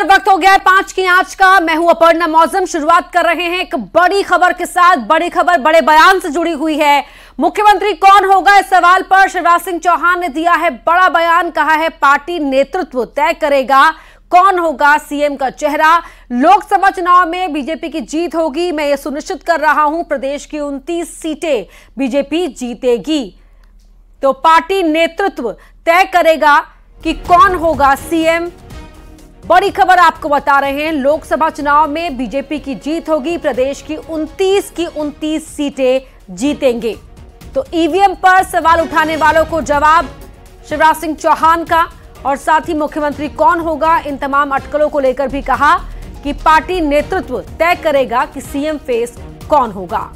नमस्कार, वक्त हो गया है 5 की आंच का। मैं हूं अपर्णा मौजम। शुरुआत कर रहे हैं एक बड़ी खबर के साथ। बड़ी खबर बड़े बयान से जुड़ी हुई है। मुख्यमंत्री कौन होगा, इस सवाल पर शिवराज सिंह चौहान ने दिया है बड़ा बयान। कहा है पार्टी नेतृत्व तय करेगा कौन होगा सीएम का चेहरा। लोकसभा चुनाव में बीजेपी की जीत होगी। मैं ये सुनिश्चित कर रहा हूं, प्रदेश की 29 सीटें बीजेपी जीतेगी। तो पार्टी नेतृत्व तय करेगा कि कौन होगा सीएम। बड़ी खबर आपको बता रहे हैं, लोकसभा चुनाव में बीजेपी की जीत होगी। प्रदेश की 29 सीटें जीतेंगे। तो ईवीएम पर सवाल उठाने वालों को जवाब शिवराज सिंह चौहान का, और साथ ही मुख्यमंत्री कौन होगा, इन तमाम अटकलों को लेकर भी कहा कि पार्टी नेतृत्व तय करेगा कि सीएम फेस कौन होगा।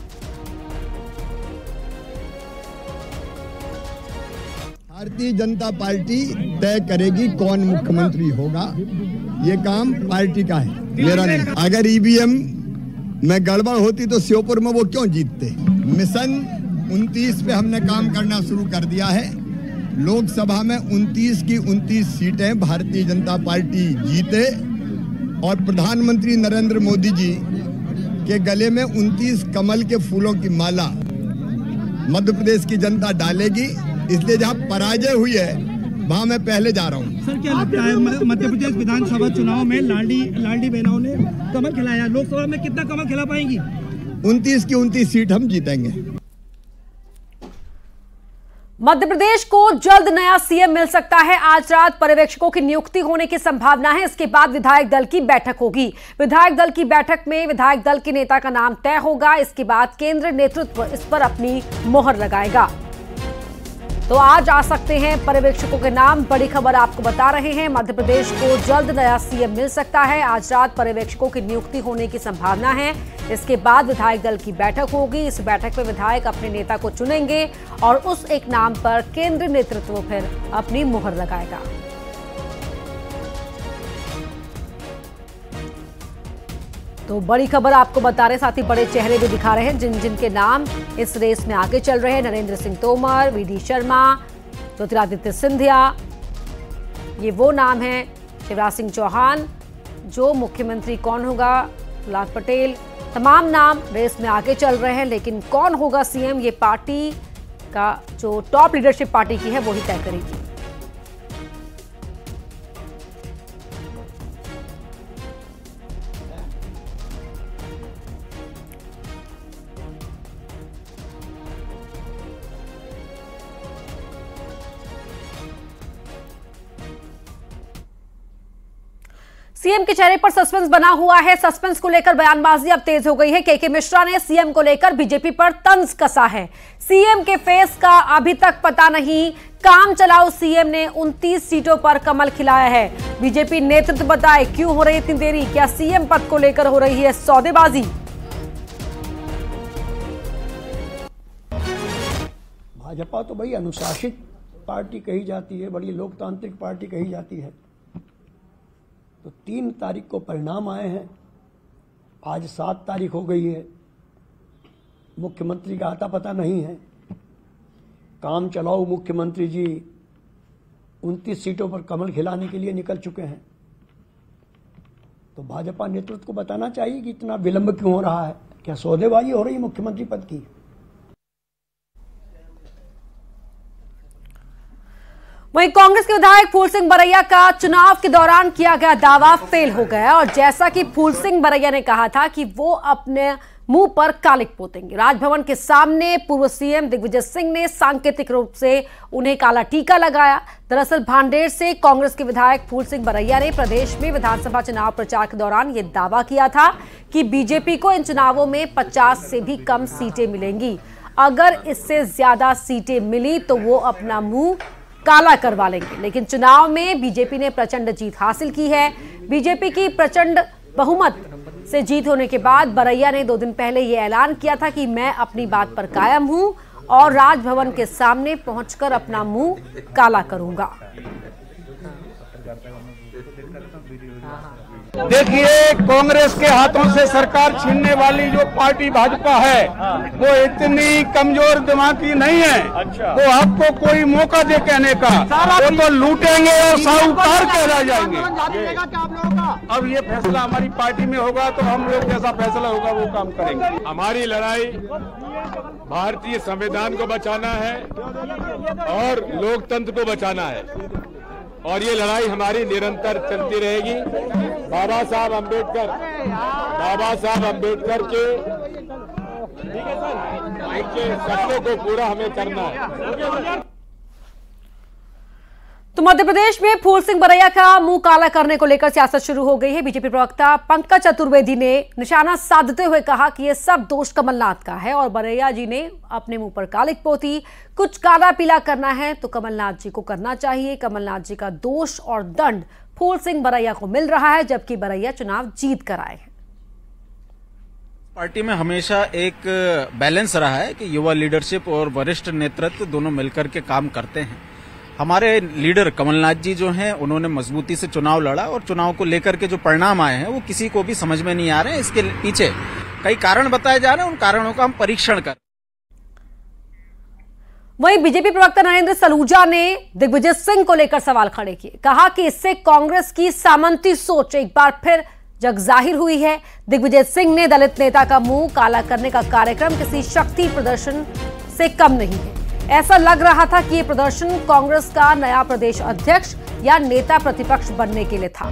भारतीय जनता पार्टी तय करेगी कौन मुख्यमंत्री होगा। ये काम पार्टी का है, मेरा नहीं। अगर ईवीएम में गड़बड़ होती तो श्योपुर में वो क्यों जीतते। मिशन 29 पे हमने काम करना शुरू कर दिया है। लोकसभा में 29 की 29 सीटें भारतीय जनता पार्टी जीते और प्रधानमंत्री नरेंद्र मोदी जी के गले में 29 कमल के फूलों की माला मध्य प्रदेश की जनता डालेगी। इसलिए जहां पराजय हुई है वहां मैं पहले जा रहा हूं। सर, क्या लगता है मध्य प्रदेश विधानसभा चुनाव में लाडली बहनों ने कमल खिलाया, लोकसभा में कितना कमल खिला पाएंगी? 29 की 29 सीट हम जीतेंगे। मध्य प्रदेश को जल्द नया सीएम मिल सकता है। आज रात पर्यवेक्षकों की नियुक्ति होने की संभावना है। इसके बाद विधायक दल की बैठक होगी। विधायक दल की बैठक में विधायक दल के नेता का नाम तय होगा। इसके बाद केंद्रीय नेतृत्व इस पर अपनी मोहर लगाएगा। तो आज आ सकते हैं पर्यवेक्षकों के नाम। बड़ी खबर आपको बता रहे हैं, मध्य प्रदेश को जल्द नया सीएम मिल सकता है। आज रात पर्यवेक्षकों की नियुक्ति होने की संभावना है। इसके बाद विधायक दल की बैठक होगी। इस बैठक में विधायक अपने नेता को चुनेंगे और उस एक नाम पर केंद्रीय नेतृत्व फिर अपनी मुहर लगाएगा। तो बड़ी खबर आपको बता रहे, साथ ही बड़े चेहरे भी दिखा रहे हैं जिनके नाम इस रेस में आगे चल रहे हैं। नरेंद्र सिंह तोमर, वीडी शर्मा, ज्योतिरादित्य सिंधिया, ये वो नाम हैं। शिवराज सिंह चौहान, जो मुख्यमंत्री कौन होगा, प्रहलाद पटेल, तमाम नाम रेस में आगे चल रहे हैं। लेकिन कौन होगा सीएम, ये पार्टी का जो टॉप लीडरशिप पार्टी की है वो ही तय करेगी। सीएम के चेहरे पर सस्पेंस बना हुआ है। सस्पेंस को लेकर बयानबाजी अब तेज हो गई है। के मिश्रा ने सीएम को लेकर बीजेपी पर तंज कसा है। सीएम के फेस का अभी तक पता नहीं। काम चलाओ सीएम ने 29 सीटों पर कमल खिलाया है। बीजेपी नेतृत्व बताए क्यों हो रही इतनी देरी, क्या सीएम पद को लेकर हो रही है सौदेबाजी। भाजपा तो बड़ी अनुशासित पार्टी कही जाती है, बड़ी लोकतांत्रिक पार्टी कही जाती है। तो 3 तारीख को परिणाम आए हैं, आज 7 तारीख हो गई है। मुख्यमंत्री का आता पता नहीं है। काम चलाओ मुख्यमंत्री जी 29 सीटों पर कमल खिलाने के लिए निकल चुके हैं। तो भाजपा नेतृत्व को बताना चाहिए कि इतना विलंब क्यों हो रहा है। क्या सौदेबाजी हो रही है मुख्यमंत्री पद की? वहीं कांग्रेस के विधायक फूल सिंह बरैया का चुनाव के दौरान किया गया दावा फेल हो गया। और जैसा कि फूल सिंह बरैया ने कहा था कि वो अपने मुंह पर कालिक पोतेंगे। राजभवन के सामने पूर्व सीएम दिग्विजय सिंह ने सांकेतिक रूप से उन्हें काला टीका लगाया। दरअसल भांडेर से कांग्रेस के विधायक फूल सिंह बरैया ने प्रदेश में विधानसभा चुनाव प्रचार के दौरान यह दावा किया था कि बीजेपी को इन चुनावों में 50 से भी कम सीटें मिलेंगी। अगर इससे ज्यादा सीटें मिली तो वो अपना मुंह काला करवा लेंगे। लेकिन चुनाव में बीजेपी ने प्रचंड जीत हासिल की है। बीजेपी की प्रचंड बहुमत से जीत होने के बाद बरैया ने 2 दिन पहले यह ऐलान किया था कि मैं अपनी बात पर कायम हूं और राजभवन के सामने पहुंचकर अपना मुंह काला करूंगा। देखिए, कांग्रेस के हाथों से सरकार छीनने वाली जो पार्टी भाजपा है वो इतनी कमजोर दिमाग की नहीं है। वो आपको कोई मौका दे कहने का, वो तो लूटेंगे और साहूकार कहला जाएंगे। अब ये फैसला हमारी पार्टी में होगा तो हम लोग जैसा फैसला होगा वो काम करेंगे। हमारी लड़ाई भारतीय संविधान को बचाना है और लोकतंत्र को बचाना है, और ये लड़ाई हमारी निरंतर चलती रहेगी। बाबा साहब अम्बेडकर के सपनों को पूरा हमें करना है। तो मध्य प्रदेश में फूल सिंह बरैया का मुंह काला करने को लेकर सियासत शुरू हो गई है। बीजेपी प्रवक्ता पंकज चतुर्वेदी ने निशाना साधते हुए कहा कि यह सब दोष कमलनाथ का है और बरैया जी ने अपने मुंह पर कालिक पोती। कुछ काला पीला करना है तो कमलनाथ जी को करना चाहिए। कमलनाथ जी का दोष और दंड फूल सिंह बरैया को मिल रहा है, जबकि बरैया चुनाव जीत कर आए हैं। पार्टी में हमेशा एक बैलेंस रहा है कि युवा लीडरशिप और वरिष्ठ नेतृत्व दोनों मिलकर के काम करते हैं। हमारे लीडर कमलनाथ जी जो हैं उन्होंने मजबूती से चुनाव लड़ा और चुनाव को लेकर के जो परिणाम आए हैं वो किसी को भी समझ में नहीं आ रहे हैं। इसके पीछे कई कारण बताए जा रहे हैं, उन कारणों का हम परीक्षण कर। वहीं बीजेपी प्रवक्ता नरेंद्र सलूजा ने दिग्विजय सिंह को लेकर सवाल खड़े किए। कहा कि इससे कांग्रेस की सामंती सोच एक बार फिर जग जाहिर हुई है। दिग्विजय सिंह ने दलित नेता का मुंह काला करने का कार्यक्रम किसी शक्ति प्रदर्शन से कम नहीं है। ऐसा लग रहा था कि ये प्रदर्शन कांग्रेस का नया प्रदेश अध्यक्ष या नेता प्रतिपक्ष बनने के लिए था।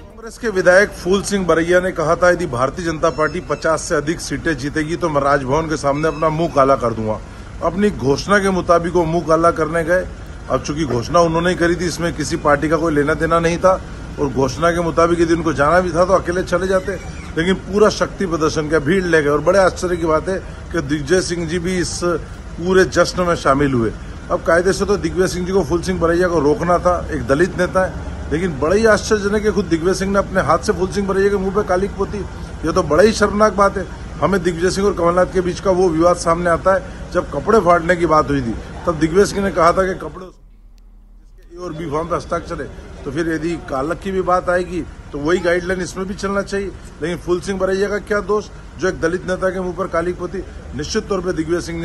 कांग्रेस के विधायक फूल सिंह बरैया ने कहा था यदि भारतीय जनता पार्टी 50 से अधिक सीटें जीतेगी तो मैं राजभवन के सामने अपना मुंह काला कर दूंगा। अपनी घोषणा के मुताबिक वो मुंह काला करने गए। अब चूंकि घोषणा उन्होंने ही करी थी, इसमें किसी पार्टी का कोई लेना देना नहीं था और घोषणा के मुताबिक यदि उनको जाना भी था तो अकेले चले जाते, लेकिन पूरा शक्ति प्रदर्शन का भीड़ ले गए। और बड़े आश्चर्य की बात है कि दिग्विजय सिंह जी भी इस पूरे जश्न में शामिल हुए। अब कायदे से तो दिग्विजय सिंह जी को फूल सिंह बरैया को रोकना था, एक दलित नेता है, लेकिन बड़ा ही आश्चर्यजनक है खुद दिग्विजय सिंह ने अपने हाथ से फूल सिंह बरैया के मुंह पे कालिक पोती। ये तो बड़ा ही शर्मनाक बात है। हमें दिग्विजय सिंह और कमलनाथ के बीच का वो विवाद सामने आता है जब कपड़े फाड़ने की बात हुई थी, तब दिग्विजय सिंह ने कहा था कि कपड़े और बी फॉर्म पे हस्ताक्षर है। तो फिर यदि कालक की भी बात आएगी तो वही गाइडलाइन इसमें भी चलना चाहिए। लेकिन फूल सिंह बरैया का क्या दोष जो एक दलित नेता के मुंह पर काली पोती। निश्चित तौर पे दिग्विजय सिंह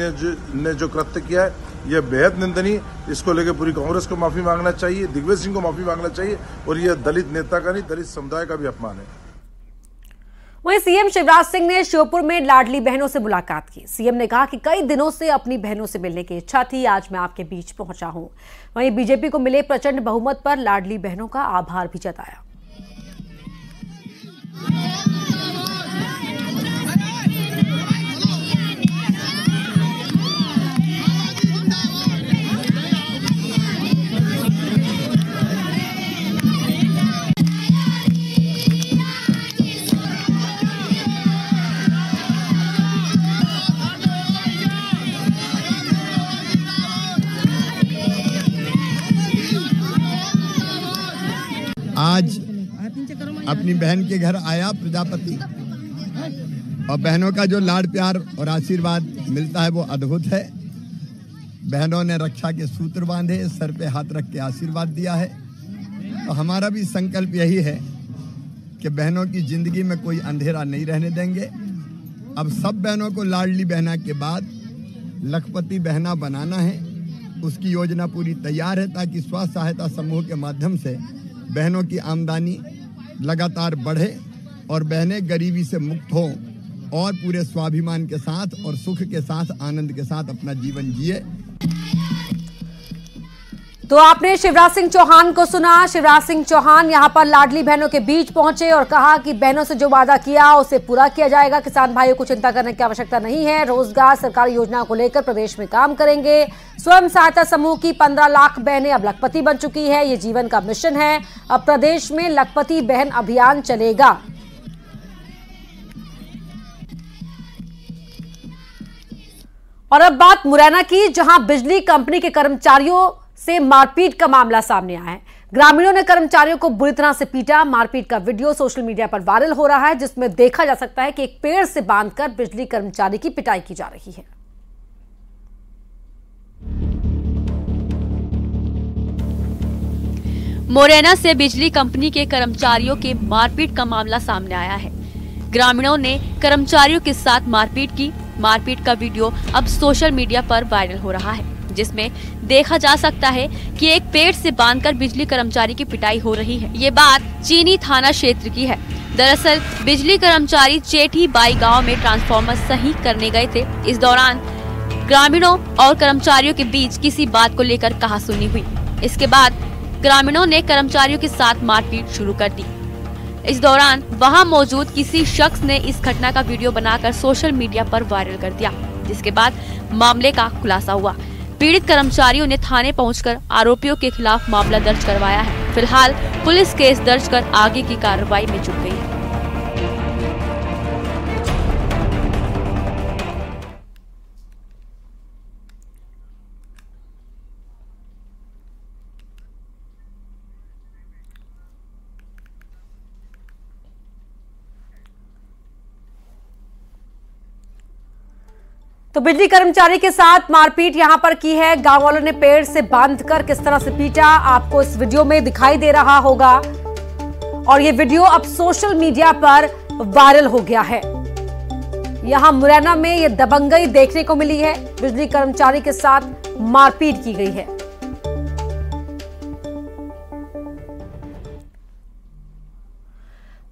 ने जो कृत्य किया है यह बेहद निंदनीय। इसको लेकर पूरी कांग्रेस को माफी मांगना चाहिए, दिग्विजय सिंह को माफी मांगना चाहिए और यह दलित नेता का नहीं दलित समुदाय का भी अपमान है। वहीं सीएम शिवराज सिंह ने श्योपुर में लाडली बहनों से मुलाकात की। सीएम ने कहा कि कई दिनों से अपनी बहनों से मिलने की इच्छा थी, आज मैं आपके बीच पहुंचा हूं। वहीं बीजेपी को मिले प्रचंड बहुमत पर लाडली बहनों का आभार भी जताया। आज अपनी बहन के घर आया प्रजापति और बहनों का जो लाड प्यार और आशीर्वाद मिलता है वो अद्भुत है। बहनों ने रक्षा के सूत्र बांधे, सर पे हाथ रख के आशीर्वाद दिया है। तो हमारा भी संकल्प यही है कि बहनों की जिंदगी में कोई अंधेरा नहीं रहने देंगे। अब सब बहनों को लाडली बहना के बाद लखपति बहना बनाना है। उसकी योजना पूरी तैयार है ताकि स्व सहायता समूह के माध्यम से बहनों की आमदनी लगातार बढ़े और बहनें गरीबी से मुक्त हों और पूरे स्वाभिमान के साथ और सुख के साथ आनंद के साथ अपना जीवन जिए। तो आपने शिवराज सिंह चौहान को सुना। शिवराज सिंह चौहान यहां पर लाडली बहनों के बीच पहुंचे और कहा कि बहनों से जो वादा किया उसे पूरा किया जाएगा। किसान भाइयों को चिंता करने की आवश्यकता नहीं है। रोजगार सरकारी योजनाओं को लेकर प्रदेश में काम करेंगे। स्वयं सहायता समूह की 15 लाख बहनें अब लखपति बन चुकी है। ये जीवन का मिशन है। अब प्रदेश में लखपति बहन अभियान चलेगा। और अब बात मुरैना की, जहां बिजली कंपनी के कर्मचारियों से मारपीट का मामला सामने आया है। ग्रामीणों ने कर्मचारियों को बुरी तरह से पीटा। मारपीट का वीडियो सोशल मीडिया पर वायरल हो रहा है, जिसमें देखा जा सकता है कि एक पेड़ से बांधकर बिजली कर्मचारी की पिटाई की जा रही है। मुरैना से बिजली कंपनी के कर्मचारियों के मारपीट का मामला सामने आया है। ग्रामीणों ने कर्मचारियों के साथ मारपीट की। मारपीट का वीडियो अब सोशल मीडिया पर वायरल हो रहा है, जिसमें देखा जा सकता है कि एक पेड़ से बांधकर बिजली कर्मचारी की पिटाई हो रही है। ये बात चीनी थाना क्षेत्र की है। दरअसल बिजली कर्मचारी चेठी बाई गांव में ट्रांसफार्मर सही करने गए थे। इस दौरान ग्रामीणों और कर्मचारियों के बीच किसी बात को लेकर कहासुनी हुई। इसके बाद ग्रामीणों ने कर्मचारियों के साथ मारपीट शुरू कर दी। इस दौरान वहां मौजूद किसी शख्स ने इस घटना का वीडियो बनाकर सोशल मीडिया पर वायरल कर दिया, जिसके बाद मामले का खुलासा हुआ। पीड़ित कर्मचारियों ने थाने पहुंचकर आरोपियों के खिलाफ मामला दर्ज करवाया है। फिलहाल पुलिस केस दर्ज कर आगे की कार्रवाई में जुट गई है। तो बिजली कर्मचारी के साथ मारपीट यहां पर की है। गांव वालों ने पेड़ से बांधकर किस तरह से पीटा, आपको इस वीडियो में दिखाई दे रहा होगा। और ये वीडियो अब सोशल मीडिया पर वायरल हो गया है। यहां मुरैना में ये दबंगई देखने को मिली है। बिजली कर्मचारी के साथ मारपीट की गई है।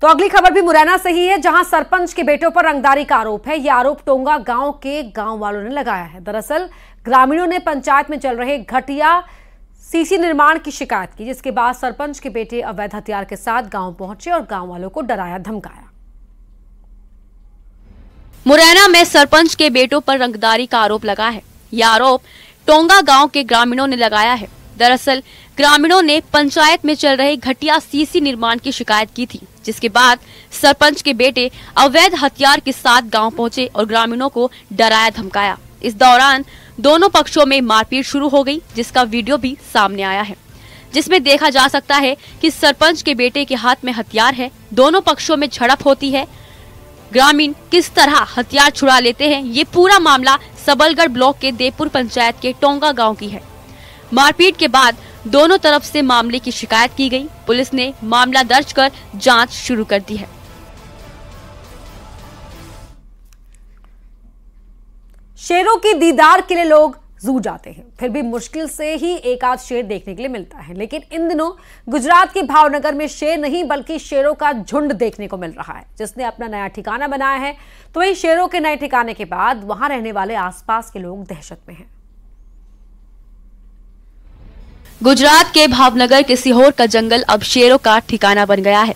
तो अगली खबर भी मुरैना से ही है, जहां सरपंच के बेटों पर रंगदारी का आरोप है। यह आरोप टोंगा गांव के गांव वालों ने लगाया है। दरअसल ग्रामीणों ने पंचायत में चल रहे घटिया सीसी निर्माण की शिकायत की, जिसके बाद सरपंच के बेटे अवैध हथियार के साथ गांव पहुंचे और गांव वालों को डराया धमकाया। मुरैना में सरपंच के बेटों पर रंगदारी का आरोप लगा है। यह आरोप टोंगा गांव के ग्रामीणों ने लगाया है। दरअसल ग्रामीणों ने पंचायत में चल रहे घटिया सीसी निर्माण की शिकायत की थी, जिसके बाद सरपंच के बेटे अवैध हथियार के साथ गांव पहुंचे और ग्रामीणों को डराया धमकाया। इस दौरान दोनों पक्षों में मारपीट शुरू हो गई, जिसका वीडियो भी सामने आया है, जिसमें देखा जा सकता है कि सरपंच के बेटे के हाथ में हथियार है। दोनों पक्षों में झड़प होती है। ग्रामीण किस तरह हथियार छुड़ा लेते हैं, ये पूरा मामला सबलगढ़ ब्लॉक के देवपुर पंचायत के टोंगा गाँव की है। मारपीट के बाद दोनों तरफ से मामले की शिकायत की गई। पुलिस ने मामला दर्ज कर जांच शुरू कर दी है। शेरों की दीदार के लिए लोग जू जाते हैं, फिर भी मुश्किल से ही एक आध शेर देखने के लिए मिलता है। लेकिन इन दिनों गुजरात के भावनगर में शेर नहीं बल्कि शेरों का झुंड देखने को मिल रहा है, जिसने अपना नया ठिकाना बनाया है। तो वही शेरों के नए ठिकाने के बाद वहां रहने वाले आसपास के लोग दहशत में हैं। गुजरात के भावनगर के सीहोर का जंगल अब शेरों का ठिकाना बन गया है।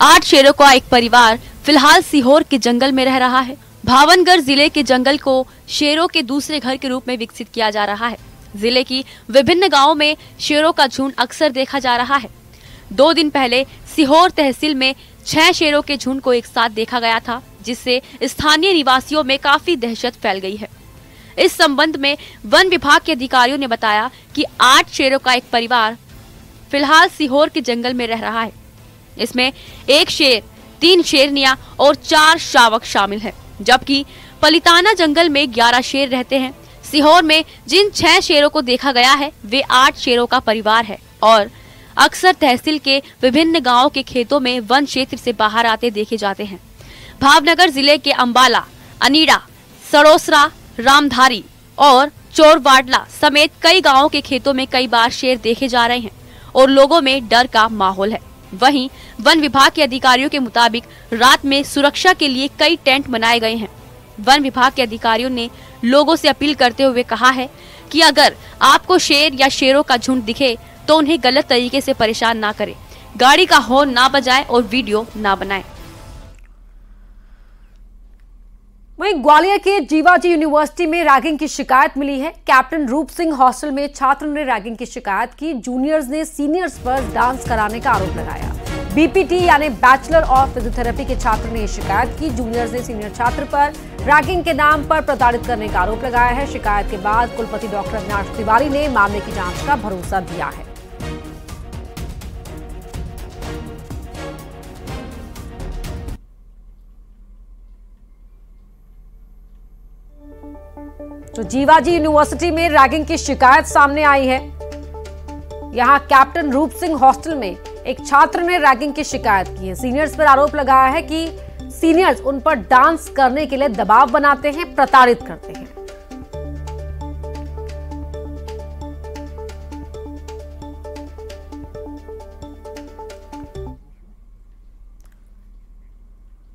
8 शेरों का एक परिवार फिलहाल सीहोर के जंगल में रह रहा है। भावनगर जिले के जंगल को शेरों के दूसरे घर के रूप में विकसित किया जा रहा है। जिले की विभिन्न गांवों में शेरों का झुंड अक्सर देखा जा रहा है। 2 दिन पहले सीहोर तहसील में 6 शेरों के झुंड को एक साथ देखा गया था, जिससे स्थानीय निवासियों में काफी दहशत फैल गई है। इस संबंध में वन विभाग के अधिकारियों ने बताया कि 8 शेरों का एक परिवार फिलहाल सीहोर के जंगल में रह रहा है। इसमें 1 शेर, 3 शेरनियां और 4 शावक शामिल हैं, जबकि पलिताना जंगल में 11 शेर रहते हैं। सीहोर में जिन 6 शेरों को देखा गया है वे 8 शेरों का परिवार है और अक्सर तहसील के विभिन्न गाँव के खेतों में वन क्षेत्र से बाहर आते देखे जाते हैं। भावनगर जिले के अंबाला, अनीड़ा, सड़ोसरा, रामधारी और चोरवाडला समेत कई गांवों के खेतों में कई बार शेर देखे जा रहे हैं और लोगों में डर का माहौल है। वहीं वन विभाग के अधिकारियों के मुताबिक रात में सुरक्षा के लिए कई टेंट बनाए गए हैं। वन विभाग के अधिकारियों ने लोगों से अपील करते हुए कहा है कि अगर आपको शेर या शेरों का झुंड दिखे तो उन्हें गलत तरीके से परेशान ना करें, गाड़ी का हॉर्न ना बजाएं और वीडियो ना बनाएं। वहीं ग्वालियर के जीवाजी यूनिवर्सिटी में रैगिंग की शिकायत मिली है। कैप्टन रूप सिंह हॉस्टल में छात्रों ने रैगिंग की शिकायत की। जूनियर्स ने सीनियर्स पर डांस कराने का आरोप लगाया। बीपीटी यानी बैचलर ऑफ फिजियोथेरेपी के छात्र ने शिकायत की। जूनियर्स ने सीनियर छात्र पर रैगिंग के नाम पर प्रताड़ित करने का आरोप लगाया है। शिकायत के बाद कुलपति डॉक्टर अविनाश तिवारी ने मामले की जांच का भरोसा दिया है। तो जीवाजी यूनिवर्सिटी में रैगिंग की शिकायत सामने आई है। यहाँ कैप्टन रूप सिंह हॉस्टल में एक छात्र ने रैगिंग की शिकायत की है। सीनियर्स पर आरोप लगाया है कि सीनियर्स उन पर डांस करने के लिए दबाव बनाते हैं, प्रताड़ित करते हैं।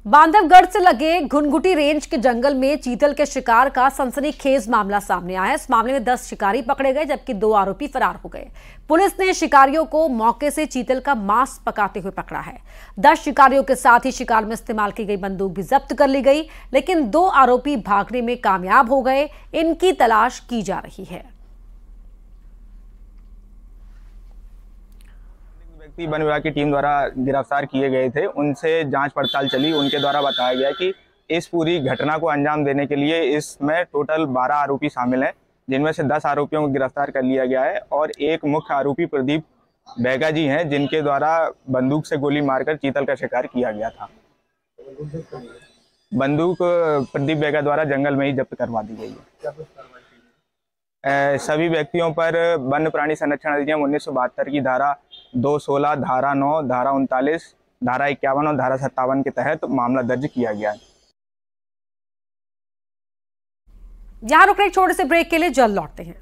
बांधवगढ़ से लगे घुनघुटी रेंज के जंगल में चीतल के शिकार का सनसनीखेज मामला सामने आया। इस मामले में 10 शिकारी पकड़े गए जबकि 2 आरोपी फरार हो गए। पुलिस ने शिकारियों को मौके से चीतल का मांस पकाते हुए पकड़ा है। 10 शिकारियों के साथ ही शिकार में इस्तेमाल की गई बंदूक भी जब्त कर ली गई, लेकिन 2 आरोपी भागने में कामयाब हो गए। इनकी तलाश की जा रही है। वन विभाग की टीम द्वारा गिरफ्तार किए गए थे, उनसे जांच पड़ताल चली। उनके द्वारा बताया गया कि इस पूरी घटना को अंजाम देने के लिए इसमें टोटल 12 आरोपी शामिल हैं, जिनमें से 10 आरोपियों को गिरफ्तार कर लिया गया है और एक मुख्य आरोपी प्रदीप बैगा जी हैं, जिनके द्वारा बंदूक से गोली मारकर चीतल का शिकार किया गया था। बंदूक प्रदीप बैगा द्वारा जंगल में ही जब्त करवा दी गई है। सभी व्यक्तियों पर वन्य प्राणी संरक्षण अधिनियम 1972 की धारा 216, धारा 9, धारा 39, धारा 51 और धारा 57 के तहत मामला दर्ज किया गया है। यहां रुक रहे छोटे से ब्रेक के लिए जल्द लौटते हैं।